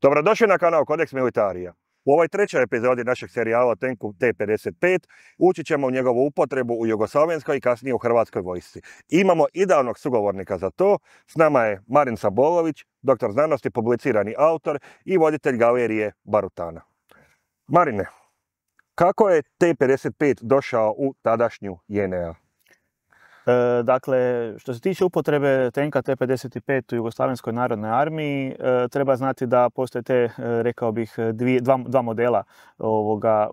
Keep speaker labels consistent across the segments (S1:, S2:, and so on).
S1: Dobrodošli na kanal Codex Militarija. U ovoj trećoj epizodi našeg serijala o tenku T-55 ući ćemo u njegovu upotrebu u jugoslavenskoj i kasnije u hrvatskoj vojsci. Imamo idealnog sugovornika za to. S nama je Marin Sabolović, doktor znanosti, publicirani autor i voditelj galerije Barutana. Marine, kako je T-55 došao u tadašnju JNA?
S2: Dakle, što se tiče upotrebe tenka T-55 u Jugoslavenskoj narodnoj armiji, treba znati da postoje rekao bih, dva modela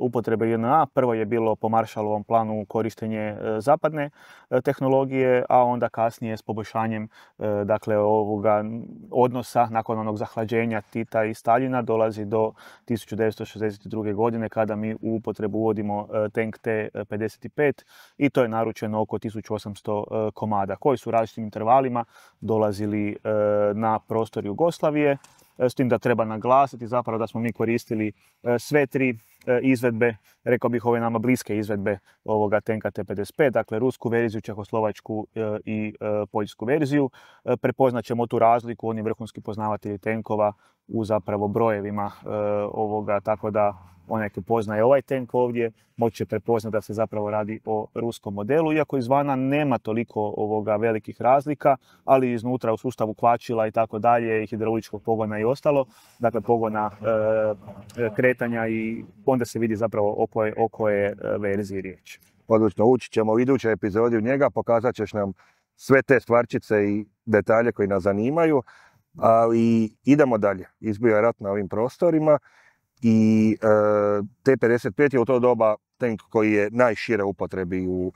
S2: upotrebe JNA. Prvo je bilo po Marshallovom planu korištenje zapadne tehnologije, a onda kasnije s poboljšanjem odnosa nakon onog zahlađenja Tita i Staljina dolazi do 1962. godine kada mi u upotrebu uvodimo tenk T-55 i to je naručeno oko 1800 komada koji su u različitim intervalima dolazili na prostor Jugoslavije. S tim da treba naglasiti zapravo da smo mi koristili sve tri izvedbe, rekao bih ove nama bliske izvedbe ovoga tenka T-55, dakle rusku verziju, čehoslovačku i poljsku verziju. Prepoznat ćemo tu razliku, oni vrhunski poznavatelji tenkova u zapravo brojevima ovoga, tako da onaj ko poznaje ovaj tenk ovdje moće prepoznati da se zapravo radi o ruskom modelu, iako izvana nema toliko velikih razlika, ali iznutra u sustavu kvačila i tako dalje, hidrauličkog pogona i ostalo, dakle pogona kretanja, i onda se vidi zapravo o koje verziji riječ.
S1: Odlično, ući ćemo u idućoj epizodi u njega, pokazat ćeš nam sve te stvarčice i detalje koji nas zanimaju, ali idemo dalje. Izbio je rat na ovim prostorima i T-55 je u to doba tenk koji je najšire upotrebi u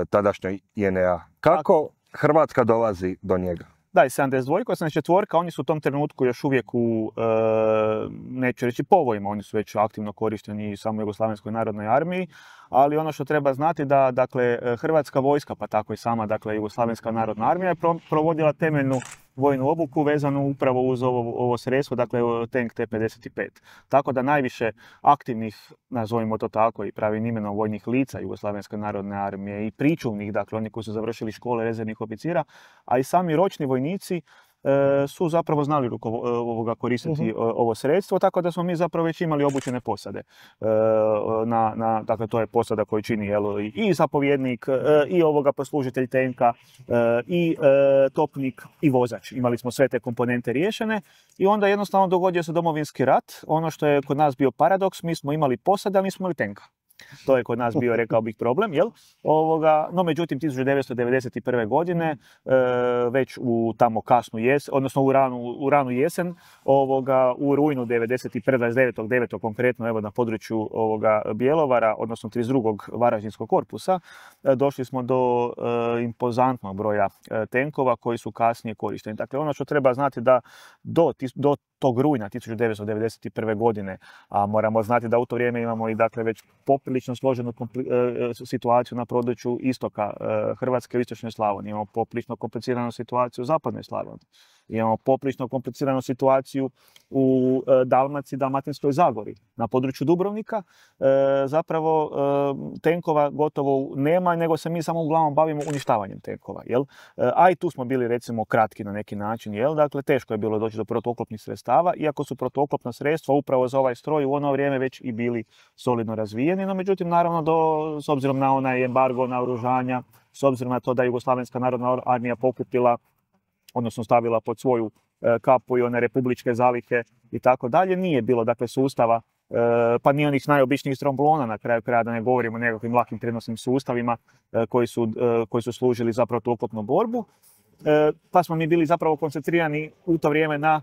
S1: tadašnjoj JNA. Kako Hrvatska dolazi do njega?
S2: Da, i 72, 84, oni su u tom trenutku još uvijek u, neću reći povojima, oni su već aktivno korišteni samo u Jugoslavenskoj narodnoj armiji, ali ono što treba znati da, dakle, Hrvatska vojska, pa tako i sama, dakle, Jugoslavenska narodna armija je provodila temeljnu vojnu obuku vezanu upravo uz ovo sredstvo, dakle tenk T-55. Tako da najviše aktivnih, nazovimo to tako i pravim imenom, vojnih lica Jugoslavenske narodne armije i pričuvnih, dakle oni koji su završili škole rezervnih oficira, a i sami ročni vojnici su zapravo znali koristiti ovo sredstvo, tako da smo mi zapravo već imali obučene posade. Dakle, to je posada koju čini i zapovjednik, i poslužitelj tenka, i topnik, i vozač. Imali smo sve te komponente riješene i onda jednostavno dogodio se Domovinski rat. Ono što je kod nas bio paradoks, mi smo imali posada, mi smo imali tenka. To je kod nas bio, rekao bih, problem, jel? No, međutim, 1991. godine, već u tamo kasnu jesen, odnosno u ranu jesen, u rujnu 29.9. konkretno, evo na području Bjelovara, odnosno 32. Varaždinskog korpusa, došli smo do impozantnog broja tenkova koji su kasnije korišteni. Dakle, ono što treba znati da do tog rujna 1991. godine, a moramo znati da u to vrijeme imamo i dakle već poprilično složenu situaciju na području istoka Hrvatske i istočne Slavonije. Imamo poprilično kompliciranu situaciju u zapadnoj Slavoniji. Imamo poprilično kompliciranu situaciju u Dalmaciji, Dalmatinskoj Zagori. Na području Dubrovnika zapravo tenkova gotovo nema, nego se mi samo uglavnom bavimo uništavanjem tenkova. Jel? A i tu smo bili recimo kratki na neki način. Jel? Dakle, teško je bilo doći do protuoklopnih sredstava, iako su protuoklopna sredstva upravo za ovaj stroj u ono vrijeme već i bili solidno razvijeni. No, međutim, naravno, s obzirom na onaj embargo naoružanja, s obzirom na to da je Jugoslavenska narodna armija pokupila, odnosno stavila pod svoju kapu i one republičke zalihe i tako dalje, nije bilo dakle sustava, pa ni onih najobičnijih tromblona na kraju kraja, da ne govorimo o nekakvim lakim prenosnim sustavima koji su služili za protuoklopnu borbu. Pa smo mi bili zapravo koncentrirani u to vrijeme na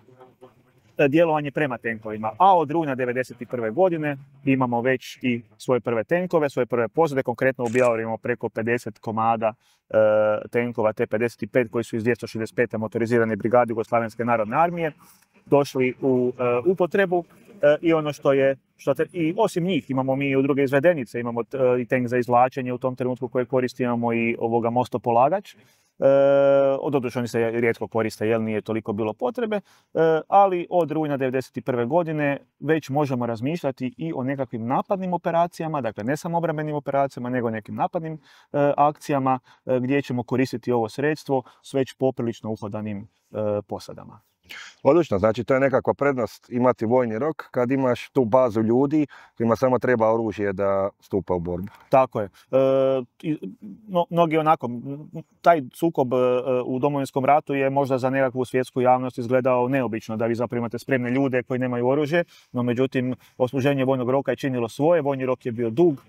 S2: djelovanje prema tenkovima, a od rujna 1991. godine imamo već i svoje prve tenkove, svoje prve posade. Konkretno u Bjelovaru imamo preko 50 komada tenkova T-55 koji su iz 265. motorizirane brigade Jugoslavenske narodne armije došli u upotrebu. I ono i osim njih imamo mi u druge izvedenice, imamo i tenk za izvlačenje u tom trenutku koje koristimo i mostopolagač. Doduše oni se rijetko koriste, jer nije toliko bilo potrebe, ali od rujna 1991. godine već možemo razmišljati i o nekakvim napadnim operacijama, dakle ne samo obrambenim operacijama, nego nekim napadnim akcijama gdje ćemo koristiti ovo sredstvo s već poprilično uhodanim posadama.
S1: Odlično, znači to je nekakva prednost imati vojni rok kad imaš tu bazu ljudi kojima samo treba oružje da stupa u borbu.
S2: Tako je. Mnogi onako, taj sukob u Domovinskom ratu je možda za nekakvu svjetsku javnost izgledao neobično, da vi zapravo imate spremne ljude koji nemaju oružje, no međutim odsluženje vojnog roka je činilo svoje, vojni rok je bio dug,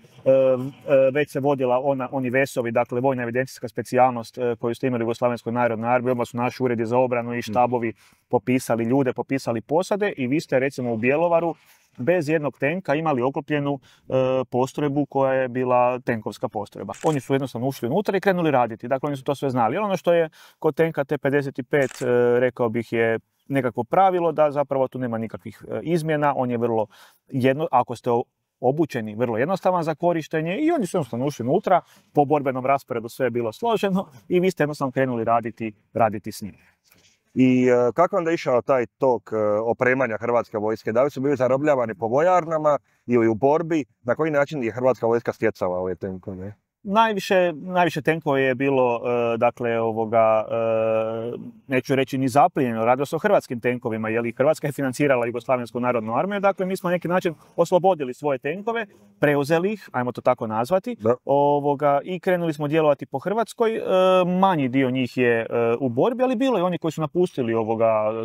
S2: već se vodila oni vesovi, dakle vojna evidencijska specijalnost koju ste imali u Jugoslavenskoj narodnoj armiji, odmah su naši uredi za obranu i štabovi popisali ljude, popisali posade i vi ste recimo u Bjelovaru bez jednog tenka imali oklopljenu postrojbu koja je bila tenkovska postrojba. Oni su jednostavno ušli unutra i krenuli raditi, dakle oni su to sve znali. Ono što je kod tenka T-55 rekao bih je nekakvo pravilo da zapravo tu nema nikakvih izmjena, on je vrlo ako ste obučeni, vrlo jednostavan za korištenje i oni su jednostavno ušli unutra, po borbenom rasporedu sve je bilo složeno i vi ste jednostavno krenuli raditi s njim.
S1: I kako onda išao taj tok opremanja Hrvatske vojske? Da li su bili zarobljavani po vojarnama ili u borbi? Na koji način je Hrvatska vojska stjecala ove tenkove?
S2: Najviše tenkova je bilo, neću reći ni zaplijenjeno, radilo se o hrvatskim tenkovima, jer Hrvatska je financirala Jugoslavensku narodnu armiju, dakle mi smo na neki način oslobodili svoje tenkove, preuzeli ih, ajmo to tako nazvati, i krenuli smo djelovati po Hrvatskoj. Manji dio njih je u borbi, ali bilo je oni koji su napustili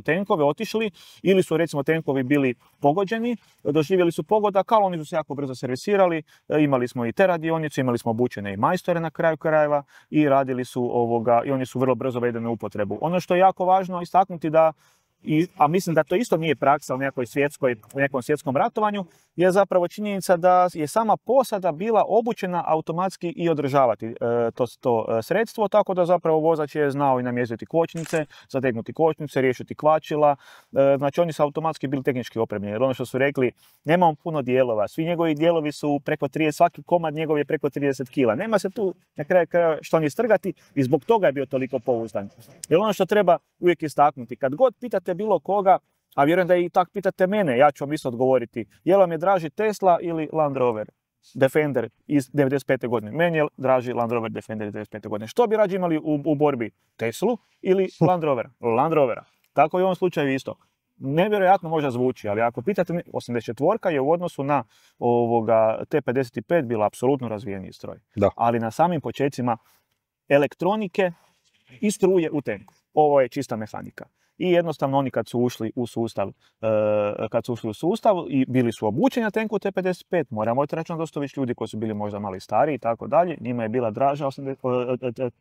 S2: tenkove, otišli, ili su recimo tenkovi bili pogođeni, doživjeli su pogodak, ali oni su se jako brzo servisirali, imali smo i te radionice, imali smo obučene i majstore na kraju krajeva i radili su i oni su vrlo brzo vedeni u upotrebu. Ono što je jako važno istaknuti a mislim da to isto nije praksa u nekom svjetskom ratovanju, je zapravo činjenica da je sama posada bila obučena automatski i održavati to sredstvo, tako da zapravo vozač je znao i namjestiti kočnice, zategnuti kočnice, riješiti kvačila, znači oni su automatski bili tehnički opremljeni, jer ono što su rekli, nemamo puno dijelova, svi njegovi dijelovi su preko 30, svaki komad njegov je preko 30 kila, nema se tu na kraju što ni strgati i zbog toga je bio toliko pouzdan. Jer ono što treba uvijek istaknuti, kad god pitate bilo koga, a vjerujem da i tak pitate mene, ja ću vam isto odgovoriti, je li vam je draži Tesla ili Land Rover Defender iz 95. godine? Meni je draži Land Rover Defender iz 95. godine. Što bi rađe imali u borbi? Teslu ili Land Rover? Land Rovera. Tako i u ovom slučaju isto. Nevjerojatno možda zvuči, ali ako pitate me, 84. je u odnosu na T-55 bila apsolutno razvijeniji stroj.
S1: Da.
S2: Ali na samim počecima elektronike i struje u tenku. Ovo je čista mehanika. I jednostavno oni kad su ušli u sustav i bili su obučeni na tenku T-55, moramo računati dosta već ljudi koji su bili možda malo stariji i tako dalje, njima je bila draža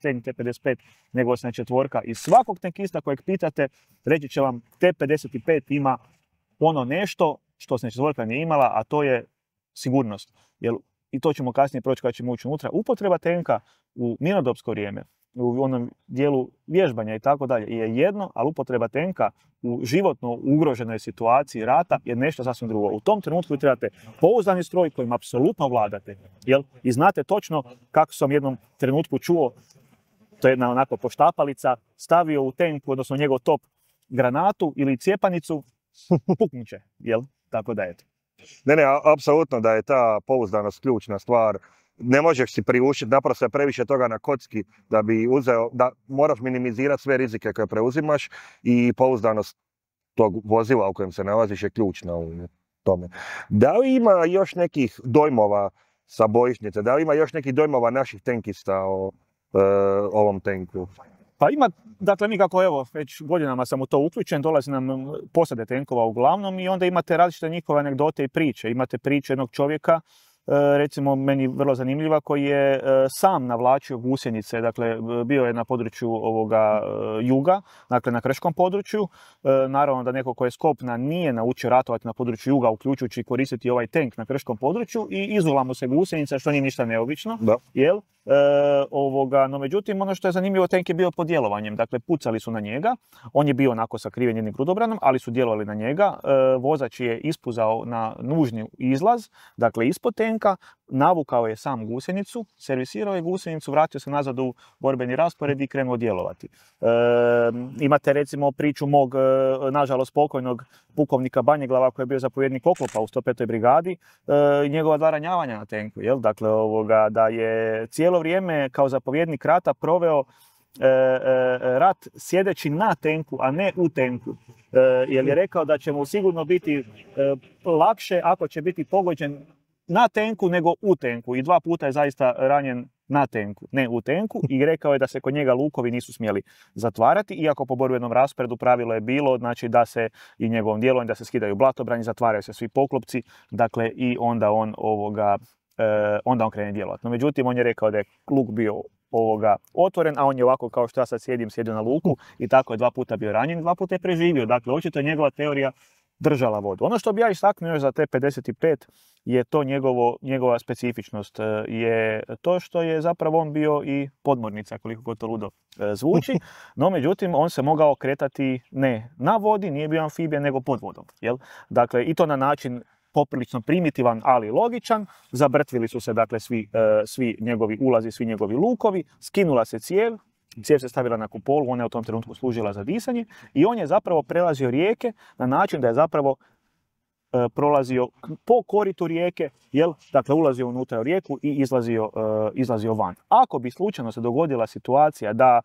S2: tank T-55 nego 84. I svakog tenkista kojeg pitate reći će vam T-55 ima ono nešto što 84. nije imala, a to je sigurnost. I to ćemo kasnije proći kada ćemo ući unutra. Upotreba tenka u mirnodopsko vrijeme, u onom dijelu vježbanja i tako dalje je jedno, ali upotreba tenka u životno ugroženoj situaciji rata je nešto sasvim drugo. U tom trenutku vi trebate pouzdani stroj kojim apsolutno vladate. I znate točno kako sam jednom trenutku čuo, to je jedna onako poštapalica, stavio u tenku, odnosno njegov top, granatu ili cijepanicu, puknuće. Tako da je to.
S1: Ne, apsolutno da je ta pouzdanost ključna stvar. Ne možeš si priuštiti, naprosto je previše toga na kocki da bi da moraš minimizirati sve rizike koje preuzimaš i pouzdanost tog vozila u kojem se nalaziš je ključna u tome. Da li ima još nekih dojmova sa bojišnice? Da li ima još nekih dojmova naših tenkista o ovom tenku?
S2: Pa ima, dakle mi kako već godinama sam u to uključen, dolazi nam posade tenkova uglavnom i onda imate različite njihove anegdote i priče. Imate priču jednog čovjeka, recimo meni vrlo zanimljiva, koji je sam navlačio gusjenice, dakle bio je na području juga, dakle na krškom području. Naravno da neko ko je s kopna nije naučio ratovati na području juga, uključujući koristiti ovaj tank na krškom području i izula mu se gusjenica, što nije ništa neobično, no međutim ono što je zanimljivo, tank je bio pod djelovanjem, dakle pucali su na njega, on je bio onako sakriven jednim grudobranom, ali su djelovali na njega, vozač je ispuzao na nužni izlaz, dakle ispod tenka, navukao je sam gusjenicu, servisirao je gusjenicu, vratio se nazad u borbeni raspored i krenuo djelovati. Imate recimo priču mog, nažalost pokojnog pukovnika Banjeglava, koji je bio zapovjednik oklopa u 105. brigadi, njegova dva ranjavanja na tenku, dakle da je cijelo vrijeme kao zapovjednik rata proveo rat sjedeći na tenku, a ne u tenku. Jer je rekao da će mu sigurno biti lakše ako će biti pogođen na tenku nego u tenku. I 2 puta je zaista ranjen na tenku, ne u tenku, i rekao je da se kod njega lukovi nisu smjeli zatvarati, iako po borbenom rasporedu pravilo je bilo, znači da se i njegovom djelovanju da se skidaju blatobranji, zatvaraju se svi poklopci, dakle i onda on krene djelovati. No međutim, on je rekao da je luk bio otvoren, a on je ovako kao što ja sad sjedio na luku i tako je 2 puta bio ranjen, 2 puta je preživio. Dakle, očito je njegova teorija držala vodu. Ono što bi ja istaknuo još za T-55 je to njegova specifičnost, je to što je zapravo on bio i podmornica, koliko god to ludo zvuči, no međutim on se mogao kretati ne na vodi, nije bio amfibija, nego pod vodom. Jel? Dakle, i to na način poprilično primitivan, ali logičan. Zabrtvili su se dakle svi njegovi ulazi, svi njegovi lukovi, skinula se cijev se stavila na kupolu, ona je u tom trenutku služila za disanje i on je zapravo prelazio rijeke na način da je zapravo prolazio po koritu rijeke, dakle ulazio unutra u rijeku i izlazio van. Ako bi slučajno se dogodila situacija da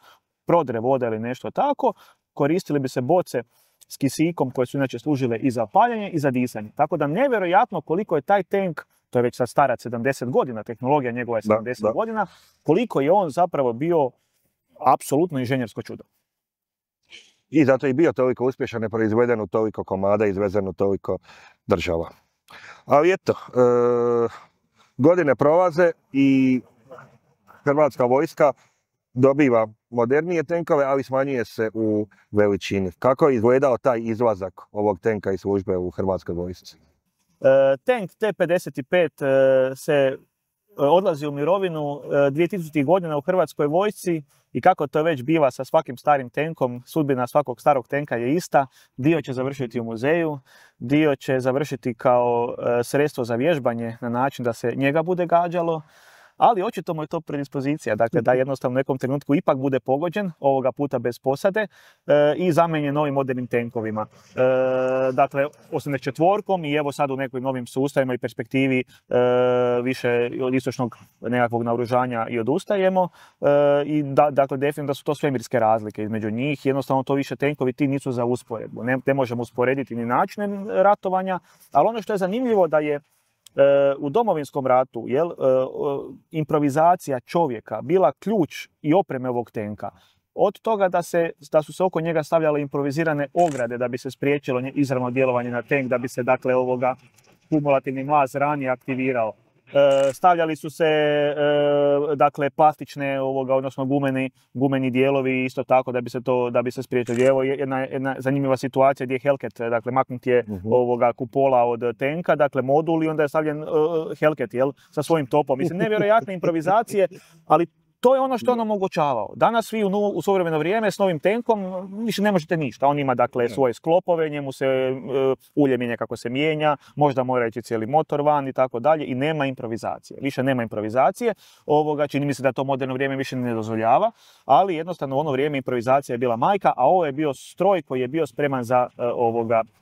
S2: prodre voda ili nešto tako, koristili bi se boce s kisikom koje su inače služile i za paljanje i za disanje. Tako da nevjerojatno koliko je taj tank, to je već sad starac 70 godina, tehnologija njegova je 70 godina, koliko je on zapravo bio apsolutno inženjersko čudo.
S1: I zato je bio toliko uspješan, je proizveden u toliko komada, izvezen u toliko država. Ali eto, godine prolaze i Hrvatska vojska dobiva modernije tenkove, ali smanjuje se u veličini. Kako je izgledao taj izlazak ovog tenka iz službe u Hrvatskoj vojsci?
S2: Tank T-55 se odlazi u mirovinu 2000. godina u Hrvatskoj vojsci i kako to već biva sa svakim starim tenkom, sudbina svakog starog tenka je ista. Dio će završiti u muzeju, dio će završiti kao sredstvo za vježbanje na način da se njega bude gađalo, ali očito mu je to predispozicija, dakle da jednostavno u nekom trenutku ipak bude pogođen, ovoga puta bez posade i zamijenjen novim modernim tenkovima. Dakle, 84-kom i evo sad u nekim novim sustavima i perspektivi više od istočnog nekakvog naoružanja i odustajemo. I dakle, definitivno da su to svemirske razlike između njih, jednostavno to više tenkovi ti nisu za usporedbu. Ne možemo usporediti ni načine ratovanja, ali ono što je zanimljivo da je u Domovinskom ratu improvizacija čovjeka bila ključ i opreme ovog tenka. Od toga da su se oko njega stavljale improvizirane ograde da bi se spriječilo izravno djelovanje na tenk, da bi se dakle kumulativni mlaz ranije aktivirao. Stavljali su se dakle plastične odnosno gumeni dijelovi isto tako da bi se spriječilo. Evo jedna zanimljiva situacija gdje je Hellcat, dakle maknut je kupola od tenka, dakle modul i onda je stavljen Hellcat sa svojim topom. Mislim, nevjerojatne improvizacije, ali to je ono što je on omogućavao. Danas vi u suvremeno vrijeme s novim tenkom više ne možete ništa. On ima dakle svoje sklopove, njemu se ulje mijenja kako se mijenja, možda mora ići cijeli motor van i tako dalje i nema improvizacije. Više nema improvizacije. Čini mi se da to moderno vrijeme više ne dozvoljava, ali jednostavno u ono vrijeme improvizacija je bila majka, a ovo je bio stroj koji je bio spreman za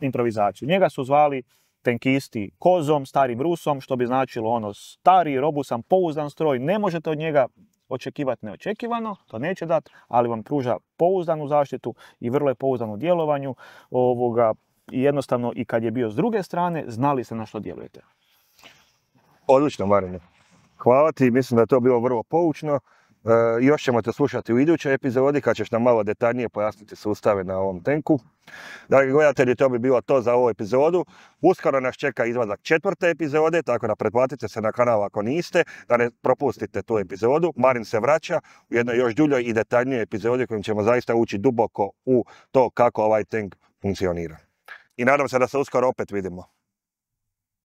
S2: improvizaciju. Njega su zvali tenkisti kozom, starim Rusom, što bi značilo stari, robusan, pouzdan stroj, ne možete od njega očekivati neočekivano, to neće dati, ali vam pruža pouzdanu zaštitu i vrlo je pouzdan u djelovanju. I jednostavno i kad je bio s druge strane, znali ste na što djelujete.
S1: Odlično, Marine. Hvala ti, mislim da je to bilo vrlo poučno. Još ćemo te slušati u idućoj epizodi kad ćeš nam malo detaljnije pojasniti sustave na ovom tenku. Dragi gledatelji, to bi bilo to za ovu epizodu. Uskoro nas čeka izlazak 4. epizode, tako da pretplatite se na kanal ako niste, da ne propustite tu epizodu. Marin se vraća u jednoj još duljoj i detaljnijoj epizodi kojim ćemo zaista ući duboko u to kako ovaj tank funkcionira. I nadam se da se uskoro opet vidimo.